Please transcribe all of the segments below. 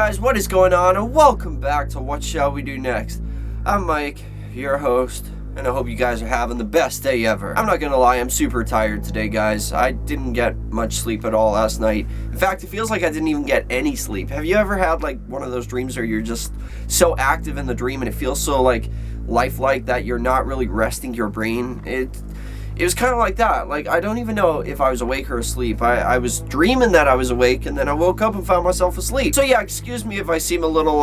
guys, what is going on, and welcome back to What Shall We Do Next. I'm Mike, your host, and I hope you guys are having the best day ever. I'm not gonna lie, I'm super tired today, guys. I didn't get much sleep at all last night. In fact, it feels like I didn't even get any sleep. Have you ever had like one of those dreams where you're just so active in the dream and it feels so like lifelike that you're not really resting your brain? It was kind of like that. Like, I don't even know if I was awake or asleep. I was dreaming that I was awake, and then I woke up and found myself asleep. So yeah, excuse me if I seem a little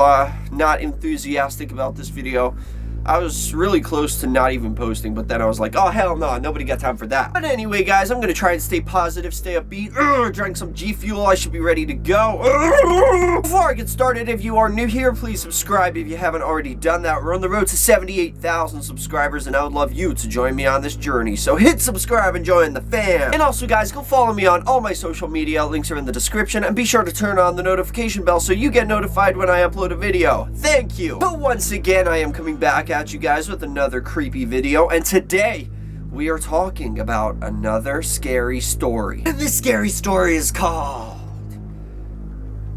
not enthusiastic about this video. I was really close to not even posting, but then I was like, oh hell no, nobody got time for that. But anyway, guys, I'm gonna try and stay positive, stay upbeat. Drank some G Fuel, I should be ready to go. Before I get started, if you are new here, please subscribe if you haven't already done that. We're on the road to 78,000 subscribers, and I would love you to join me on this journey. So hit subscribe and join the fam. And also, guys, go follow me on all my social media. Links are in the description, and be sure to turn on the notification bell so you get notified when I upload a video. Thank you. But once again, I am coming back at you guys with another creepy video, and today we are talking about another scary story. And this scary story is called...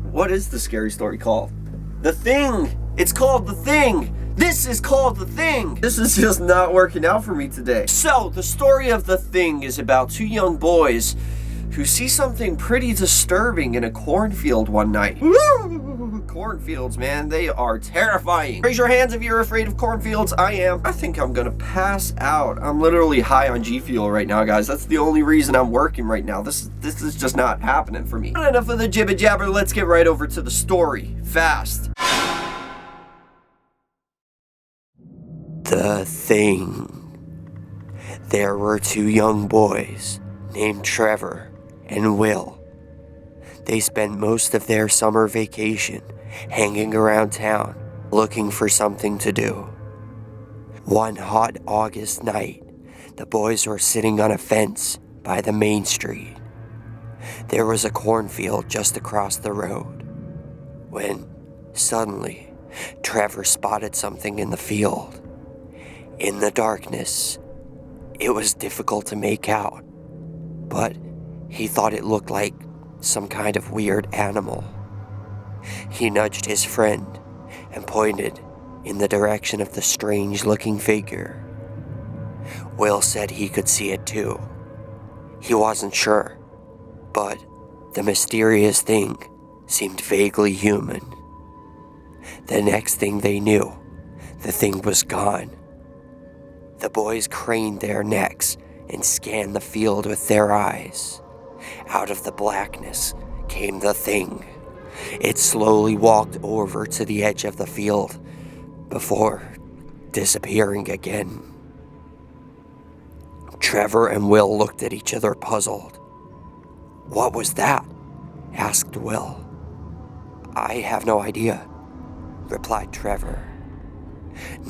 What is the scary story called? The Thing! It's called The Thing! This is called The Thing! This is just not working out for me today. So, the story of The Thing is about two young boys who see something pretty disturbing in a cornfield one night. Cornfields, man, they are terrifying. Raise your hands if you're afraid of cornfields. I am. I think I'm gonna pass out. I'm literally high on G Fuel right now, guys. That's the only reason I'm working right now. This is just not happening for me. But enough of the jibber jabber. Let's get right over to the story. Fast. The Thing. There were two young boys named Trevor and Will. They spent most of their summer vacation hanging around town, looking for something to do. One hot August night, the boys were sitting on a fence by the main street. There was a cornfield just across the road, when, suddenly, Trevor spotted something in the field. In the darkness, it was difficult to make out, but he thought it looked like some kind of weird animal. He nudged his friend and pointed in the direction of the strange-looking figure. Will said he could see it too. He wasn't sure, but the mysterious thing seemed vaguely human. The next thing they knew, the thing was gone. The boys craned their necks and scanned the field with their eyes. Out of the blackness came the thing. It slowly walked over to the edge of the field before disappearing again. Trevor and Will looked at each other puzzled. "What was that?" asked Will. "I have no idea," replied Trevor.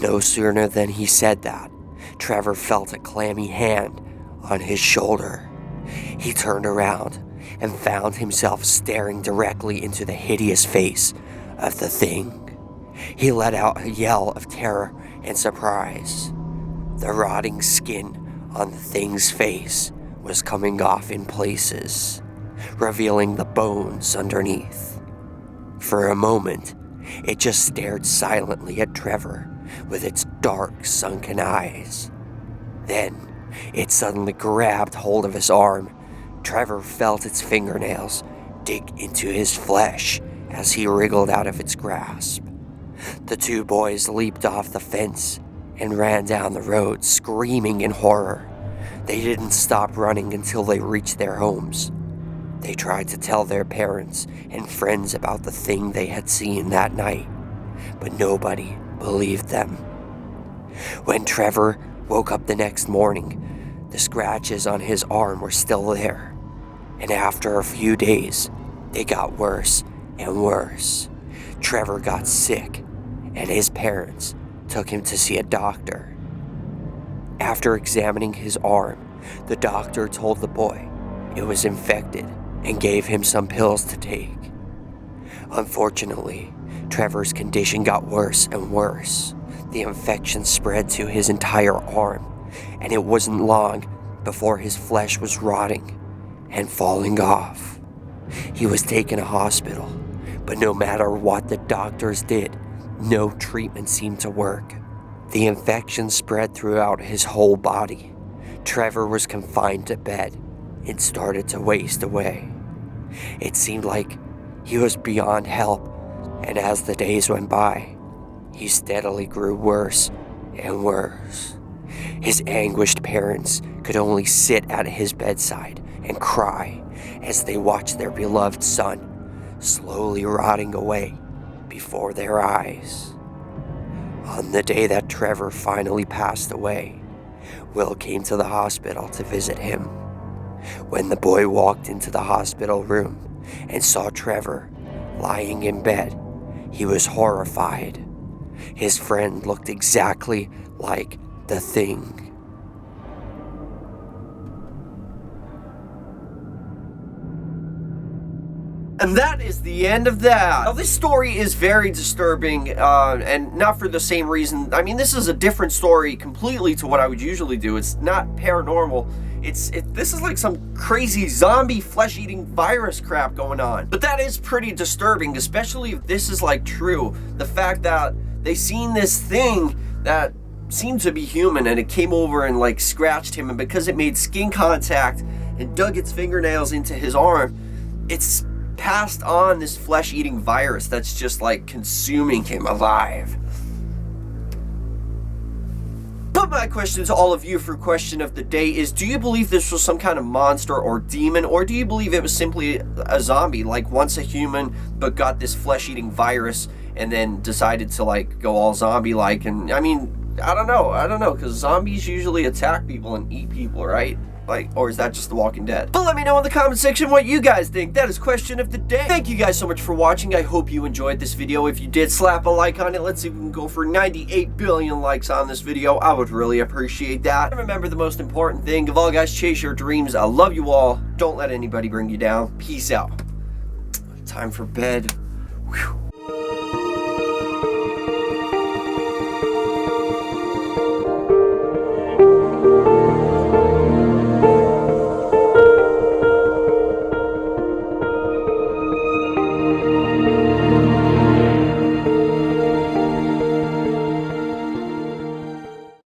No sooner than he said that, Trevor felt a clammy hand on his shoulder. He turned around and found himself staring directly into the hideous face of the thing. He let out a yell of terror and surprise. The rotting skin on the thing's face was coming off in places, revealing the bones underneath. For a moment, it just stared silently at Trevor with its dark, sunken eyes. Then, it suddenly grabbed hold of his arm. Trevor felt its fingernails dig into his flesh as he wriggled out of its grasp. The two boys leaped off the fence and ran down the road, screaming in horror. They didn't stop running until they reached their homes. They tried to tell their parents and friends about the thing they had seen that night, but nobody believed them. When Trevor woke up the next morning, the scratches on his arm were still there, and after a few days, they got worse and worse. Trevor got sick, and his parents took him to see a doctor. After examining his arm, the doctor told the boy it was infected and gave him some pills to take. Unfortunately, Trevor's condition got worse and worse. The infection spread to his entire arm, and it wasn't long before his flesh was rotting and falling off. He was taken to hospital, But no matter what the doctors did, no treatment seemed to work. The infection spread throughout his whole body. Trevor was confined to bed and started to waste away. It seemed like he was beyond help, and as the days went by, he steadily grew worse and worse. His anguished parents could only sit at his bedside and cry as they watched their beloved son slowly rotting away before their eyes. On the day that Trevor finally passed away, Will came to the hospital to visit him. When the boy walked into the hospital room and saw Trevor lying in bed, he was horrified. His friend looked exactly like the Thing. And that is the end of that. Now, this story is very disturbing, and not for the same reason. I mean, this is a different story completely to what I would usually do. It's not paranormal. This is like some crazy zombie flesh-eating virus crap going on. But that is pretty disturbing, especially if this is like true. The fact that they seen this thing that seemed to be human, and it came over and like scratched him, and because it made skin contact and dug its fingernails into his arm, it's passed on this flesh-eating virus that's just like consuming him alive. But my question to all of you for question of the day is, do you believe this was some kind of monster or demon, or do you believe it was simply a zombie, like once a human but got this flesh-eating virus and then decided to like go all zombie-like? And I mean, I don't know, because zombies usually attack people and eat people, right? Like, or is that just The Walking Dead? But let me know in the comment section what you guys think. That is question of the day. Thank you guys so much for watching. I hope you enjoyed this video. If you did, slap a like on it. Let's see if we can go for 98 billion likes on this video. I would really appreciate that. And remember the most important thing of all, guys, chase your dreams. I love you all. Don't let anybody bring you down. Peace out. Time for bed. Whew.